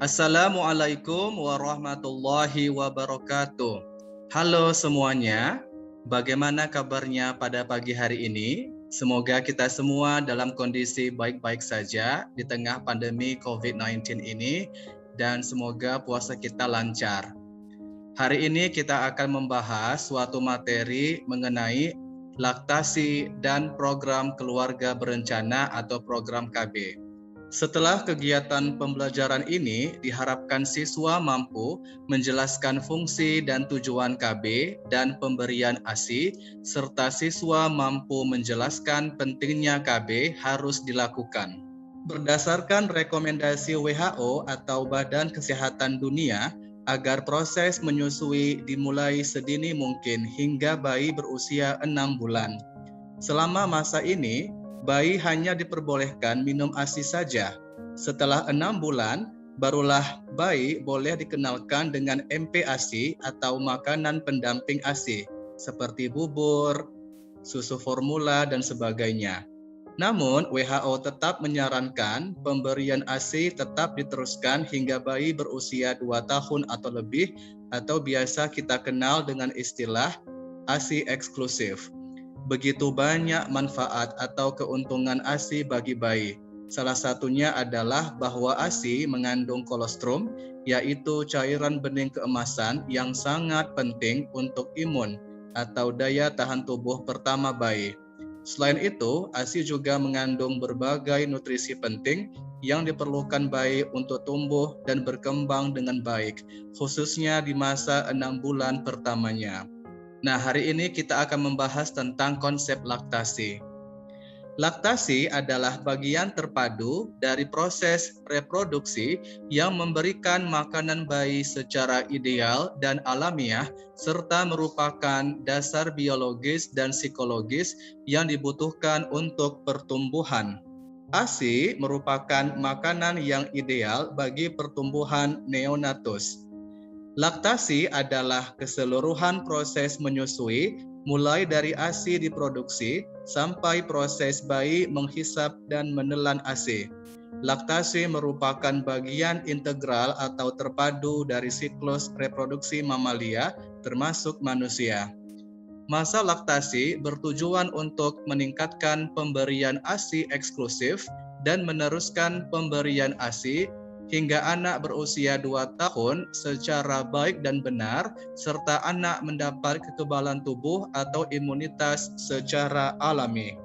Assalamualaikum warahmatullahi wabarakatuh. Halo semuanya, bagaimana kabarnya pada pagi hari ini? Semoga kita semua dalam kondisi baik-baik saja di tengah pandemi COVID-19 ini dan semoga puasa kita lancar. Hari ini kita akan membahas suatu materi mengenai laktasi dan program keluarga berencana atau program KB. Setelah kegiatan pembelajaran ini, diharapkan siswa mampu menjelaskan fungsi dan tujuan KB dan pemberian ASI, serta siswa mampu menjelaskan pentingnya KB harus dilakukan. Berdasarkan rekomendasi WHO atau Badan Kesehatan Dunia, agar proses menyusui dimulai sedini mungkin hingga bayi berusia 6 bulan. Selama masa ini, bayi hanya diperbolehkan minum ASI saja. Setelah 6 bulan, barulah bayi boleh dikenalkan dengan MPASI atau makanan pendamping ASI, seperti bubur, susu formula, dan sebagainya. Namun, WHO tetap menyarankan pemberian ASI tetap diteruskan hingga bayi berusia 2 tahun atau lebih, atau biasa kita kenal dengan istilah ASI eksklusif. Begitu banyak manfaat atau keuntungan ASI bagi bayi. Salah satunya adalah bahwa ASI mengandung kolostrum, yaitu cairan bening keemasan yang sangat penting untuk imun atau daya tahan tubuh pertama bayi. Selain itu, ASI juga mengandung berbagai nutrisi penting yang diperlukan bayi untuk tumbuh dan berkembang dengan baik, khususnya di masa 6 bulan pertamanya. Nah, hari ini kita akan membahas tentang konsep laktasi. Laktasi adalah bagian terpadu dari proses reproduksi yang memberikan makanan bayi secara ideal dan alamiah, serta merupakan dasar biologis dan psikologis yang dibutuhkan untuk pertumbuhan. ASI merupakan makanan yang ideal bagi pertumbuhan neonatus. Laktasi adalah keseluruhan proses menyusui, mulai dari ASI diproduksi sampai proses bayi menghisap dan menelan ASI. Laktasi merupakan bagian integral atau terpadu dari siklus reproduksi mamalia, termasuk manusia. Masa laktasi bertujuan untuk meningkatkan pemberian ASI eksklusif dan meneruskan pemberian ASI hingga anak berusia 2 tahun secara baik dan benar, serta anak mendapat kekebalan tubuh atau imunitas secara alami.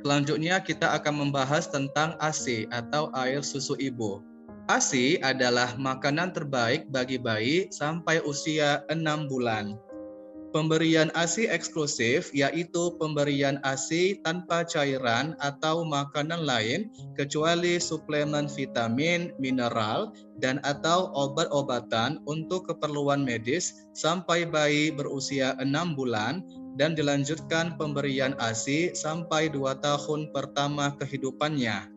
Selanjutnya kita akan membahas tentang ASI atau air susu ibu. ASI adalah makanan terbaik bagi bayi sampai usia 6 bulan. Pemberian ASI eksklusif yaitu pemberian ASI tanpa cairan atau makanan lain kecuali suplemen vitamin, mineral, dan atau obat-obatan untuk keperluan medis sampai bayi berusia 6 bulan dan dilanjutkan pemberian ASI sampai 2 tahun pertama kehidupannya.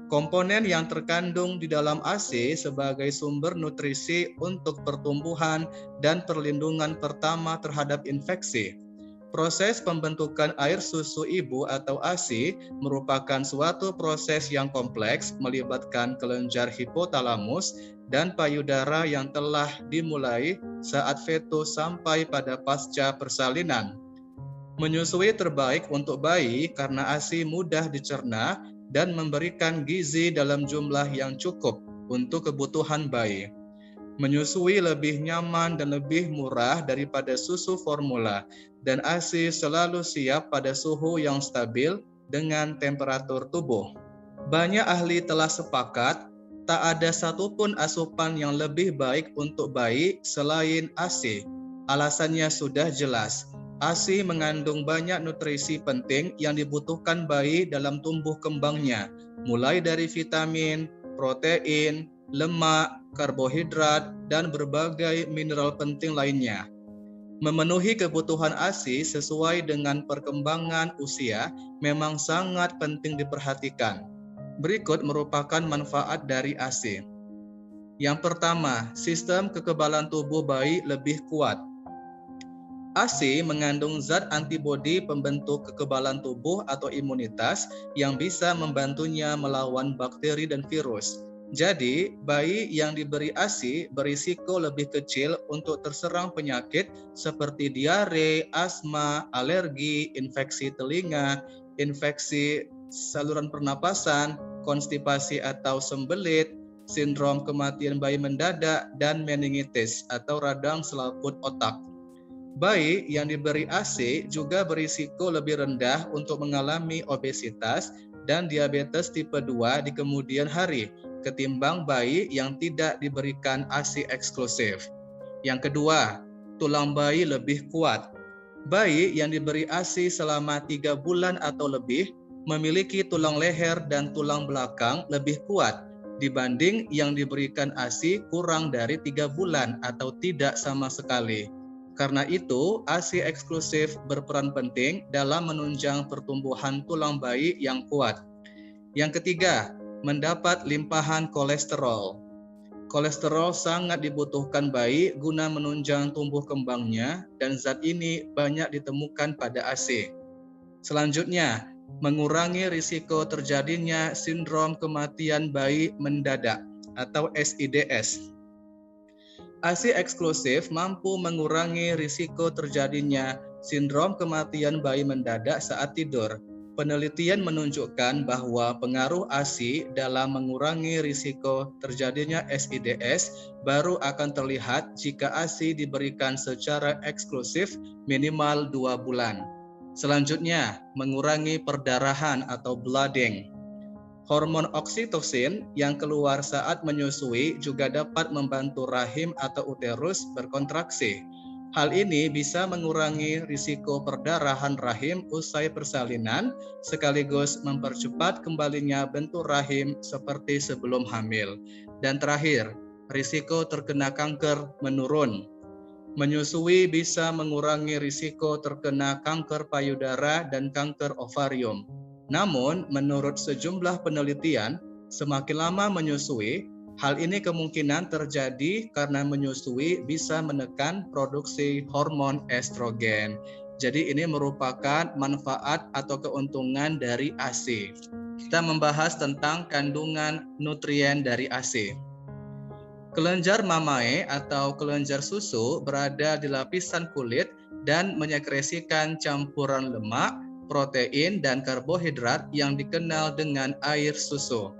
Komponen yang terkandung di dalam ASI sebagai sumber nutrisi untuk pertumbuhan dan perlindungan pertama terhadap infeksi. Proses pembentukan air susu ibu atau ASI merupakan suatu proses yang kompleks melibatkan kelenjar hipotalamus dan payudara yang telah dimulai saat fetus sampai pada pasca persalinan. Menyusui terbaik untuk bayi karena ASI mudah dicerna dan memberikan gizi dalam jumlah yang cukup untuk kebutuhan bayi. Menyusui lebih nyaman dan lebih murah daripada susu formula, dan ASI selalu siap pada suhu yang stabil dengan temperatur tubuh. Banyak ahli telah sepakat, tak ada satupun asupan yang lebih baik untuk bayi selain ASI. Alasannya sudah jelas. ASI mengandung banyak nutrisi penting yang dibutuhkan bayi dalam tumbuh kembangnya, mulai dari vitamin, protein, lemak, karbohidrat, dan berbagai mineral penting lainnya. Memenuhi kebutuhan ASI sesuai dengan perkembangan usia memang sangat penting diperhatikan. Berikut merupakan manfaat dari ASI. Yang pertama, sistem kekebalan tubuh bayi lebih kuat. ASI mengandung zat antibodi pembentuk kekebalan tubuh atau imunitas yang bisa membantunya melawan bakteri dan virus. Jadi, bayi yang diberi ASI berisiko lebih kecil untuk terserang penyakit seperti diare, asma, alergi, infeksi telinga, infeksi saluran pernapasan, konstipasi atau sembelit, sindrom kematian bayi mendadak, dan meningitis atau radang selaput otak. Bayi yang diberi ASI juga berisiko lebih rendah untuk mengalami obesitas dan diabetes tipe 2 di kemudian hari ketimbang bayi yang tidak diberikan ASI eksklusif. Yang kedua, tulang bayi lebih kuat. Bayi yang diberi ASI selama 3 bulan atau lebih memiliki tulang leher dan tulang belakang lebih kuat dibanding yang diberikan ASI kurang dari 3 bulan atau tidak sama sekali. Karena itu, ASI eksklusif berperan penting dalam menunjang pertumbuhan tulang bayi yang kuat. Yang ketiga, mendapat limpahan kolesterol. Kolesterol sangat dibutuhkan bayi guna menunjang tumbuh kembangnya dan zat ini banyak ditemukan pada ASI. Selanjutnya, mengurangi risiko terjadinya sindrom kematian bayi mendadak atau SIDS. ASI eksklusif mampu mengurangi risiko terjadinya sindrom kematian bayi mendadak saat tidur. Penelitian menunjukkan bahwa pengaruh ASI dalam mengurangi risiko terjadinya SIDS baru akan terlihat jika ASI diberikan secara eksklusif minimal 2 bulan. Selanjutnya, mengurangi perdarahan atau blooding. Hormon oksitosin yang keluar saat menyusui juga dapat membantu rahim atau uterus berkontraksi. Hal ini bisa mengurangi risiko perdarahan rahim usai persalinan, sekaligus mempercepat kembalinya bentuk rahim seperti sebelum hamil. Dan terakhir, risiko terkena kanker menurun. Menyusui bisa mengurangi risiko terkena kanker payudara dan kanker ovarium. Namun, menurut sejumlah penelitian, semakin lama menyusui, hal ini kemungkinan terjadi karena menyusui bisa menekan produksi hormon estrogen. Jadi ini merupakan manfaat atau keuntungan dari ASI. Kita membahas tentang kandungan nutrien dari ASI. Kelenjar mamae atau kelenjar susu berada di lapisan kulit dan menyekresikan campuran lemak, protein, dan karbohidrat yang dikenal dengan air susu.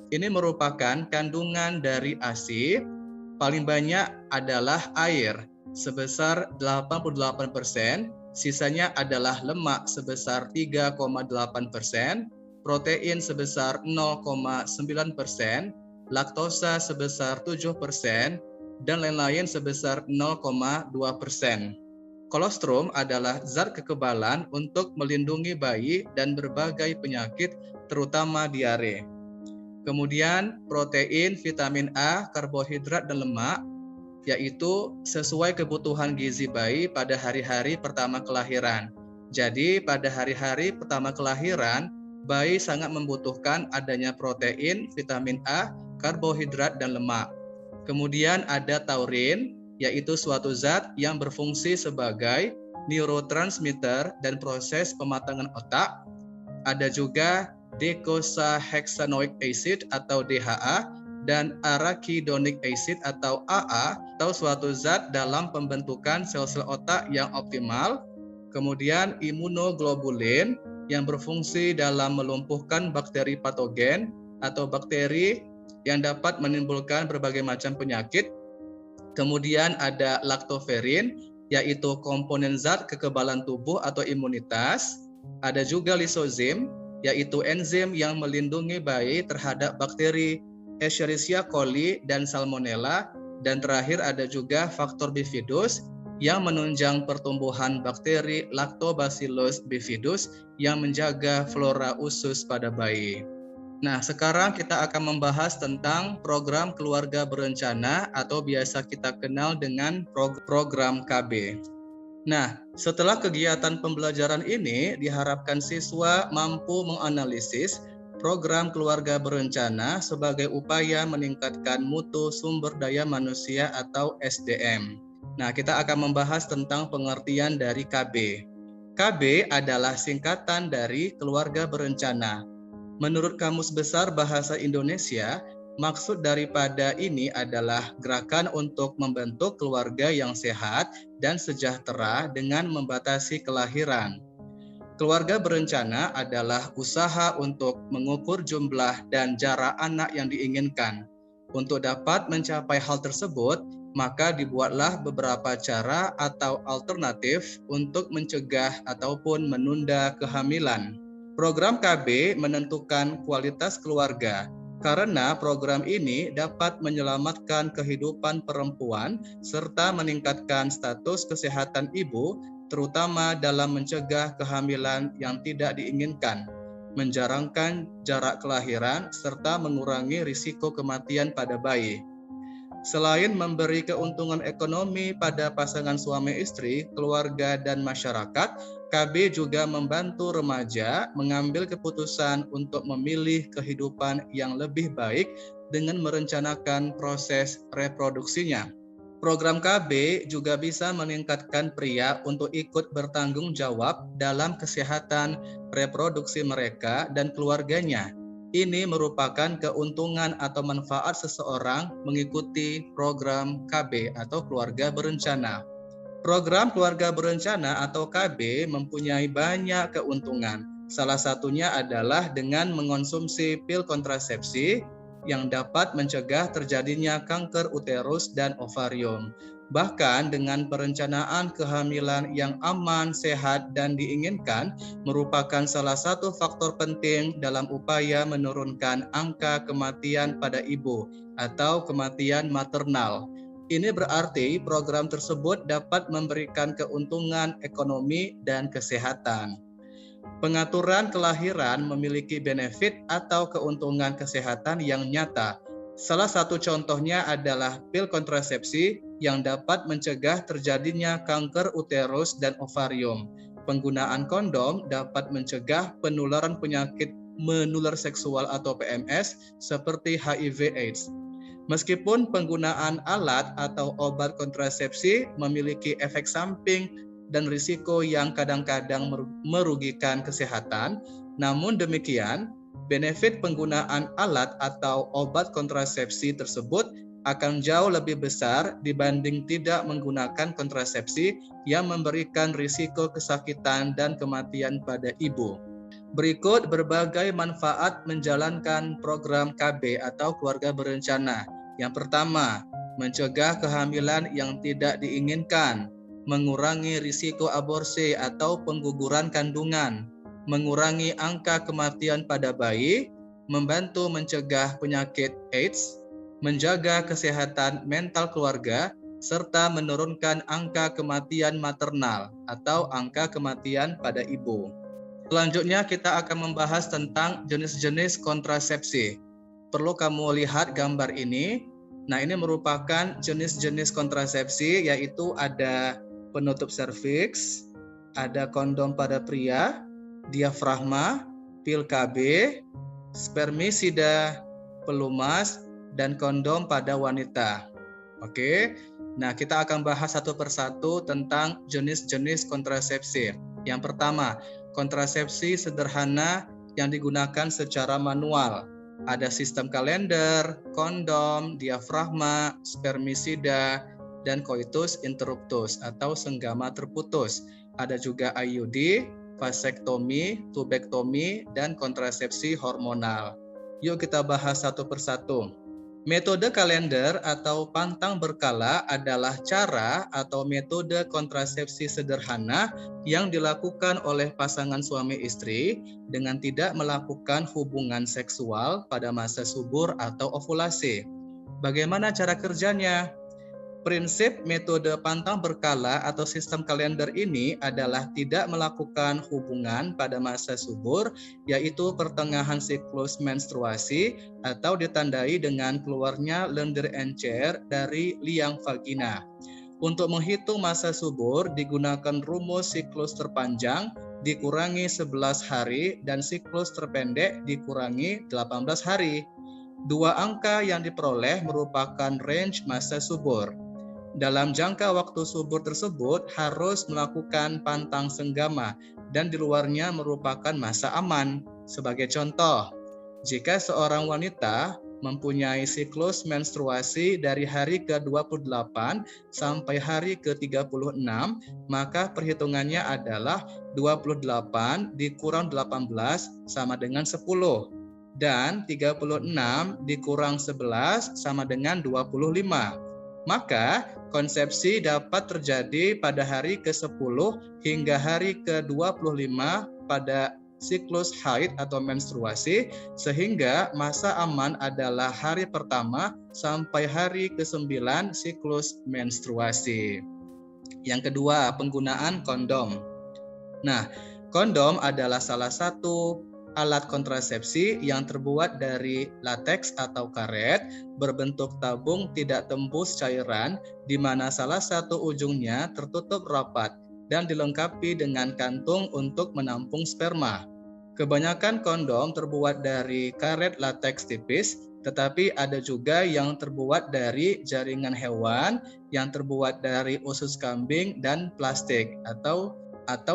Ini merupakan kandungan dari ASI. Paling banyak adalah air sebesar 88%, sisanya adalah lemak sebesar 3,8%, protein sebesar 0,9%, laktosa sebesar 7%, dan lain-lain sebesar 0,2%. Kolostrum adalah zat kekebalan untuk melindungi bayi dan berbagai penyakit, terutama diare. Kemudian protein, vitamin A, karbohidrat, dan lemak, yaitu sesuai kebutuhan gizi bayi pada hari-hari pertama kelahiran. Jadi pada hari-hari pertama kelahiran, bayi sangat membutuhkan adanya protein, vitamin A, karbohidrat, dan lemak. Kemudian ada taurin, yaitu suatu zat yang berfungsi sebagai neurotransmitter dan proses pematangan otak. Ada juga docosahexaenoic acid atau DHA dan arachidonic acid atau AA atau suatu zat dalam pembentukan sel-sel otak yang optimal. Kemudian imunoglobulin yang berfungsi dalam melumpuhkan bakteri patogen atau bakteri yang dapat menimbulkan berbagai macam penyakit. Kemudian ada laktoferin, yaitu komponen zat kekebalan tubuh atau imunitas. Ada juga lisozim, yaitu enzim yang melindungi bayi terhadap bakteri Escherichia coli dan Salmonella. Dan terakhir ada juga faktor bifidus yang menunjang pertumbuhan bakteri Lactobacillus bifidus yang menjaga flora usus pada bayi. Nah, sekarang kita akan membahas tentang program keluarga berencana atau biasa kita kenal dengan program KB. Nah, setelah kegiatan pembelajaran ini, diharapkan siswa mampu menganalisis program keluarga berencana sebagai upaya meningkatkan mutu sumber daya manusia atau SDM. Nah, kita akan membahas tentang pengertian dari KB. KB adalah singkatan dari keluarga berencana. Menurut Kamus Besar Bahasa Indonesia, Maksud daripada ini adalah gerakan untuk membentuk keluarga yang sehat dan sejahtera dengan membatasi kelahiran. Keluarga berencana adalah usaha untuk mengukur jumlah dan jarak anak yang diinginkan. Untuk dapat mencapai hal tersebut, maka dibuatlah beberapa cara atau alternatif untuk mencegah ataupun menunda kehamilan. Program KB menentukan kualitas keluarga, karena program ini dapat menyelamatkan kehidupan perempuan serta meningkatkan status kesehatan ibu, terutama dalam mencegah kehamilan yang tidak diinginkan, menjarangkan jarak kelahiran, serta mengurangi risiko kematian pada bayi. Selain memberi keuntungan ekonomi pada pasangan suami istri, keluarga, dan masyarakat, KB juga membantu remaja mengambil keputusan untuk memilih kehidupan yang lebih baik dengan merencanakan proses reproduksinya. Program KB juga bisa meningkatkan pria untuk ikut bertanggung jawab dalam kesehatan reproduksi mereka dan keluarganya. Ini merupakan keuntungan atau manfaat seseorang mengikuti program KB atau keluarga berencana. Program keluarga berencana atau KB mempunyai banyak keuntungan. Salah satunya adalah dengan mengonsumsi pil kontrasepsi yang dapat mencegah terjadinya kanker uterus dan ovarium. Bahkan dengan perencanaan kehamilan yang aman, sehat, dan diinginkan merupakan salah satu faktor penting dalam upaya menurunkan angka kematian pada ibu atau kematian maternal. Ini berarti program tersebut dapat memberikan keuntungan ekonomi dan kesehatan. Pengaturan kelahiran memiliki benefit atau keuntungan kesehatan yang nyata. Salah satu contohnya adalah pil kontrasepsi yang dapat mencegah terjadinya kanker uterus dan ovarium. Penggunaan kondom dapat mencegah penularan penyakit menular seksual atau PMS seperti HIV/AIDS. Meskipun penggunaan alat atau obat kontrasepsi memiliki efek samping dan risiko yang kadang-kadang merugikan kesehatan, namun demikian, benefit penggunaan alat atau obat kontrasepsi tersebut akan jauh lebih besar dibanding tidak menggunakan kontrasepsi yang memberikan risiko kesakitan dan kematian pada ibu. Berikut berbagai manfaat menjalankan program KB atau keluarga berencana. Yang pertama, mencegah kehamilan yang tidak diinginkan, mengurangi risiko aborsi atau pengguguran kandungan, mengurangi angka kematian pada bayi, membantu mencegah penyakit AIDS, menjaga kesehatan mental keluarga, serta menurunkan angka kematian maternal atau angka kematian pada ibu. Selanjutnya kita akan membahas tentang jenis-jenis kontrasepsi. Perlu kamu lihat gambar ini. Nah, ini merupakan jenis-jenis kontrasepsi, yaitu ada penutup serviks, ada kondom pada pria, diafragma, pil KB, spermisida, pelumas, dan kondom pada wanita. Oke, nah kita akan bahas satu persatu tentang jenis-jenis kontrasepsi. Yang pertama, kontrasepsi sederhana yang digunakan secara manual. Ada sistem kalender, kondom, diafragma, spermisida, dan coitus interruptus atau senggama terputus. Ada juga IUD, vasektomi, tubektomi, dan kontrasepsi hormonal. Yuk kita bahas satu persatu. Metode kalender atau pantang berkala adalah cara atau metode kontrasepsi sederhana yang dilakukan oleh pasangan suami istri dengan tidak melakukan hubungan seksual pada masa subur atau ovulasi. Bagaimana cara kerjanya? Prinsip metode pantang berkala atau sistem kalender ini adalah tidak melakukan hubungan pada masa subur, yaitu pertengahan siklus menstruasi atau ditandai dengan keluarnya lendir encer dari liang vagina. Untuk menghitung masa subur digunakan rumus siklus terpanjang dikurangi 11 hari dan siklus terpendek dikurangi 18 hari. Dua angka yang diperoleh merupakan range masa subur. Dalam jangka waktu subur tersebut harus melakukan pantang senggama dan di luarnya merupakan masa aman. Sebagai contoh, jika seorang wanita mempunyai siklus menstruasi dari hari ke-28 sampai hari ke-36, maka perhitungannya adalah 28 dikurang 18 sama dengan 10. Dan 36 dikurang 11 sama dengan 25. Maka konsepsi dapat terjadi pada hari ke-10 hingga hari ke-25 pada siklus haid atau menstruasi, sehingga masa aman adalah hari pertama sampai hari ke-9 siklus menstruasi. Yang kedua, penggunaan kondom. Nah, kondom adalah salah satu alat kontrasepsi yang terbuat dari lateks atau karet berbentuk tabung tidak tembus cairan, di mana salah satu ujungnya tertutup rapat dan dilengkapi dengan kantung untuk menampung sperma. Kebanyakan kondom terbuat dari karet lateks tipis, tetapi ada juga yang terbuat dari jaringan hewan, yang terbuat dari usus kambing dan plastik atau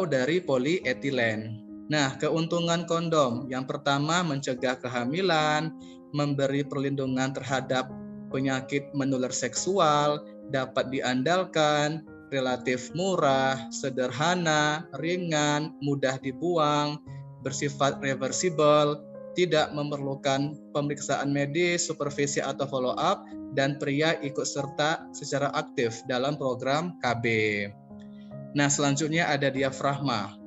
dari polietilen. Nah, keuntungan kondom yang pertama mencegah kehamilan, memberi perlindungan terhadap penyakit menular seksual, dapat diandalkan, relatif murah, sederhana, ringan, mudah dibuang, bersifat reversible, tidak memerlukan pemeriksaan medis, supervisi atau follow up, dan pria ikut serta secara aktif dalam program KB. Nah, selanjutnya ada diafragma.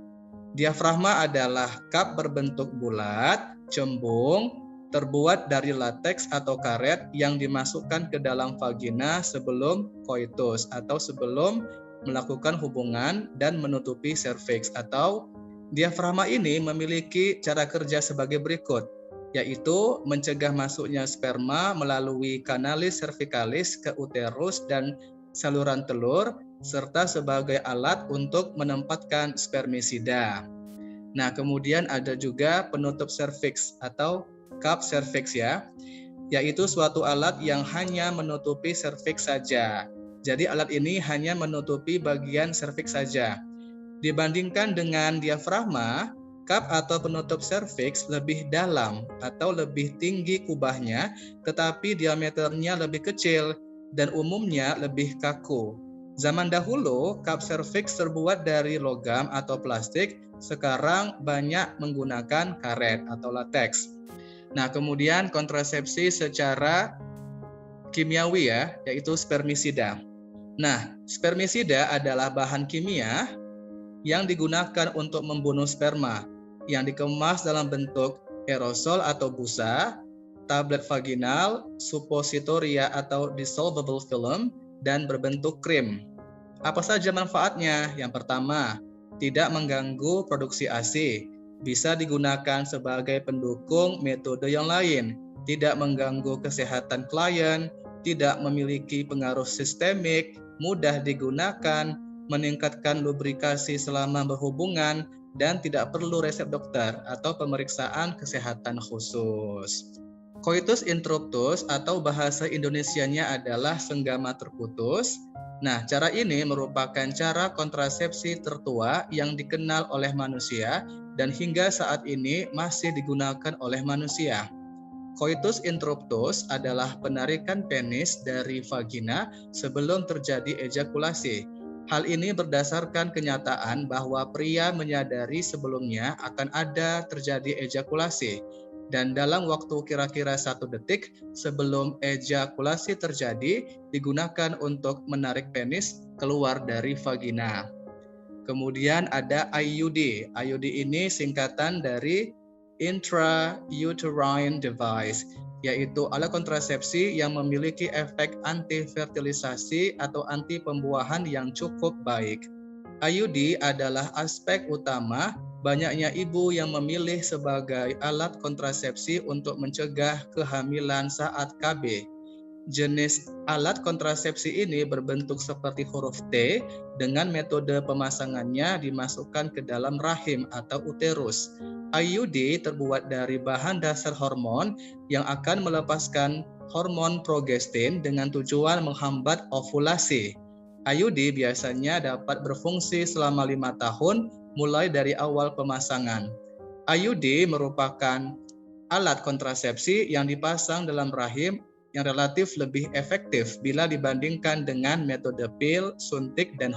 Diafragma adalah cup berbentuk bulat, cembung, terbuat dari lateks atau karet yang dimasukkan ke dalam vagina sebelum koitus atau sebelum melakukan hubungan dan menutupi serviks. Atau diafragma ini memiliki cara kerja sebagai berikut, yaitu mencegah masuknya sperma melalui kanalis cervicalis ke uterus dan saluran telur, serta sebagai alat untuk menempatkan spermisida. Nah, kemudian ada juga penutup serviks atau cup cervix ya, yaitu suatu alat yang hanya menutupi serviks saja. Jadi alat ini hanya menutupi bagian serviks saja. Dibandingkan dengan diafragma, cup atau penutup serviks lebih dalam atau lebih tinggi kubahnya, tetapi diameternya lebih kecil dan umumnya lebih kaku. Zaman dahulu, cup cervix terbuat dari logam atau plastik, sekarang banyak menggunakan karet atau lateks. Nah, kemudian kontrasepsi secara kimiawi ya, yaitu spermisida. Nah, spermisida adalah bahan kimia yang digunakan untuk membunuh sperma, yang dikemas dalam bentuk aerosol atau busa, tablet vaginal, suppositoria atau dissolvable film, dan berbentuk krim. Apa saja manfaatnya? Yang pertama, tidak mengganggu produksi ASI, bisa digunakan sebagai pendukung metode yang lain, tidak mengganggu kesehatan klien, tidak memiliki pengaruh sistemik, mudah digunakan, meningkatkan lubrikasi selama berhubungan, dan tidak perlu resep dokter atau pemeriksaan kesehatan khusus. Coitus interruptus atau bahasa Indonesianya adalah senggama terputus. Nah, cara ini merupakan cara kontrasepsi tertua yang dikenal oleh manusia dan hingga saat ini masih digunakan oleh manusia. Coitus interruptus adalah penarikan penis dari vagina sebelum terjadi ejakulasi. Hal ini berdasarkan kenyataan bahwa pria menyadari sebelumnya akan ada terjadi ejakulasi, dan dalam waktu kira-kira 1 detik sebelum ejakulasi terjadi digunakan untuk menarik penis keluar dari vagina. Kemudian ada IUD. IUD ini singkatan dari intrauterine device, yaitu alat kontrasepsi yang memiliki efek anti-fertilisasi atau anti pembuahan yang cukup baik. IUD adalah aspek utama banyaknya ibu yang memilih sebagai alat kontrasepsi untuk mencegah kehamilan saat KB. Jenis alat kontrasepsi ini berbentuk seperti huruf T dengan metode pemasangannya dimasukkan ke dalam rahim atau uterus. IUD terbuat dari bahan dasar hormon yang akan melepaskan hormon progestin dengan tujuan menghambat ovulasi. IUD biasanya dapat berfungsi selama 5 tahun mulai dari awal pemasangan. IUD merupakan alat kontrasepsi yang dipasang dalam rahim yang relatif lebih efektif bila dibandingkan dengan metode pil, suntik, dan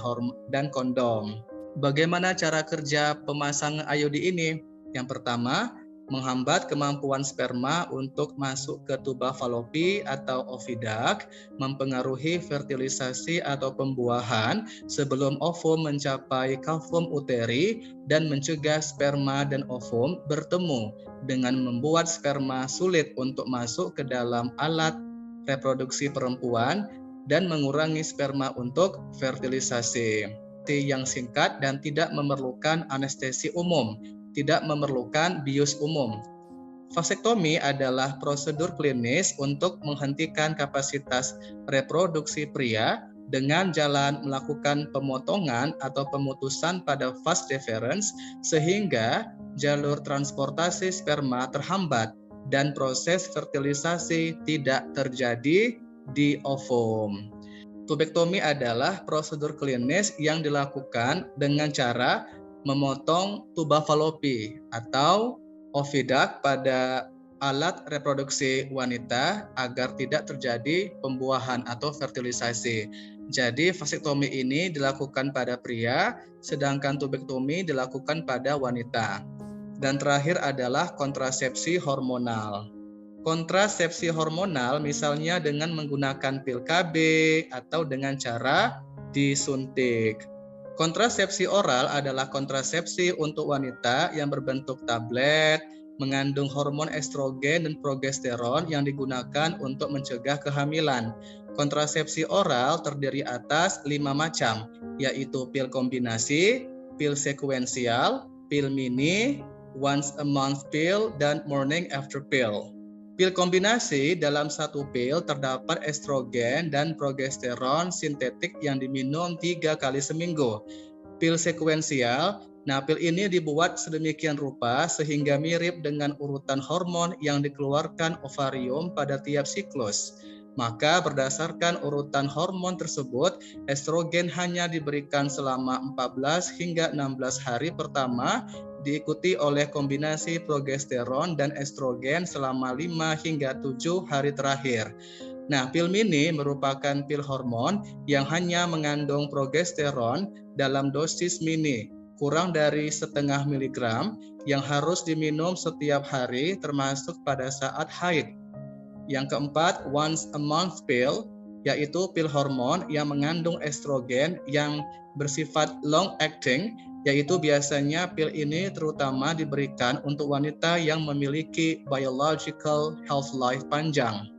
kondom. Bagaimana cara kerja pemasangan IUD ini? Yang pertama, menghambat kemampuan sperma untuk masuk ke tuba falopi atau oviduct, mempengaruhi fertilisasi atau pembuahan sebelum ovum mencapai cavum uteri dan mencegah sperma dan ovum bertemu dengan membuat sperma sulit untuk masuk ke dalam alat reproduksi perempuan dan mengurangi sperma untuk fertilisasi. Yang singkat dan tidak memerlukan anestesi umum, tidak memerlukan bius umum. Vasektomi adalah prosedur klinis untuk menghentikan kapasitas reproduksi pria dengan jalan melakukan pemotongan atau pemutusan pada vas deferens sehingga jalur transportasi sperma terhambat dan proses fertilisasi tidak terjadi di ovum. Tubektomi adalah prosedur klinis yang dilakukan dengan cara memotong tuba falopi atau oviduct pada alat reproduksi wanita agar tidak terjadi pembuahan atau fertilisasi. Jadi vasektomi ini dilakukan pada pria, sedangkan tubektomi dilakukan pada wanita. Dan terakhir adalah kontrasepsi hormonal. Kontrasepsi hormonal misalnya dengan menggunakan pil KB atau dengan cara disuntik. Kontrasepsi oral adalah kontrasepsi untuk wanita yang berbentuk tablet, mengandung hormon estrogen dan progesteron yang digunakan untuk mencegah kehamilan. Kontrasepsi oral terdiri atas 5 macam, yaitu pil kombinasi, pil sekuensial, pil mini, once a month pill, dan morning after pill. Pil kombinasi dalam satu pil terdapat estrogen dan progesteron sintetik yang diminum 3 kali seminggu. Pil sekuensial, pil ini dibuat sedemikian rupa sehingga mirip dengan urutan hormon yang dikeluarkan ovarium pada tiap siklus. Maka berdasarkan urutan hormon tersebut, estrogen hanya diberikan selama 14 hingga 16 hari pertama, diikuti oleh kombinasi progesteron dan estrogen selama 5 hingga 7 hari terakhir. Pil mini merupakan pil hormon yang hanya mengandung progesteron dalam dosis mini, kurang dari 0,5 miligram, yang harus diminum setiap hari termasuk pada saat haid. Yang keempat, once a month pill, yaitu pil hormon yang mengandung estrogen yang bersifat long acting, yaitu biasanya pil ini terutama diberikan untuk wanita yang memiliki biological health life panjang.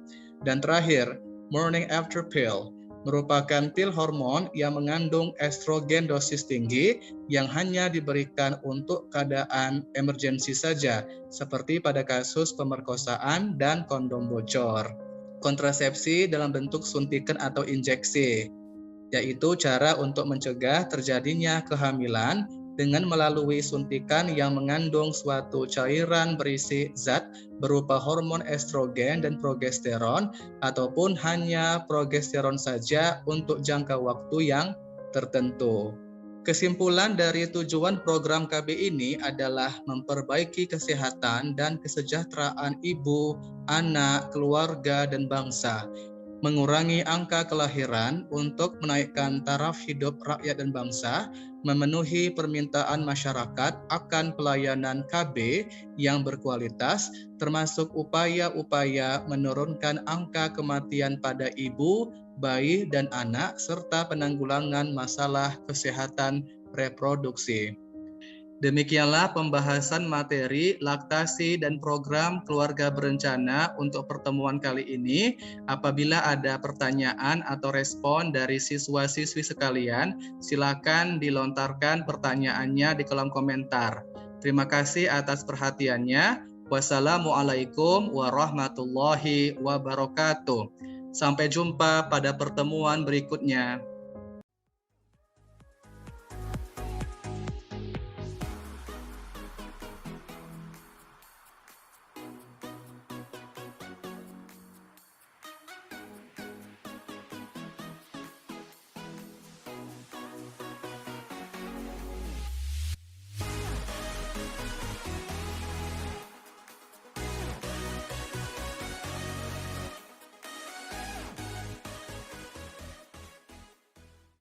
Dan terakhir, morning after pill merupakan pil hormon yang mengandung estrogen dosis tinggi yang hanya diberikan untuk keadaan emergensi saja, seperti pada kasus pemerkosaan dan kondom bocor. Kontrasepsi dalam bentuk suntikan atau injeksi, yaitu cara untuk mencegah terjadinya kehamilan dengan melalui suntikan yang mengandung suatu cairan berisi zat berupa hormon estrogen dan progesteron ataupun hanya progesteron saja untuk jangka waktu yang tertentu. Kesimpulan dari tujuan program KB ini adalah memperbaiki kesehatan dan kesejahteraan ibu, anak, keluarga, dan bangsa, mengurangi angka kelahiran untuk menaikkan taraf hidup rakyat dan bangsa, memenuhi permintaan masyarakat akan pelayanan KB yang berkualitas, termasuk upaya-upaya menurunkan angka kematian pada ibu, bayi, dan anak, serta penanggulangan masalah kesehatan reproduksi. Demikianlah pembahasan materi laktasi dan program keluarga berencana untuk pertemuan kali ini. Apabila ada pertanyaan atau respon dari siswa-siswi sekalian, silakan dilontarkan pertanyaannya di kolom komentar. Terima kasih atas perhatiannya. Wassalamualaikum warahmatullahi wabarakatuh. Sampai jumpa pada pertemuan berikutnya.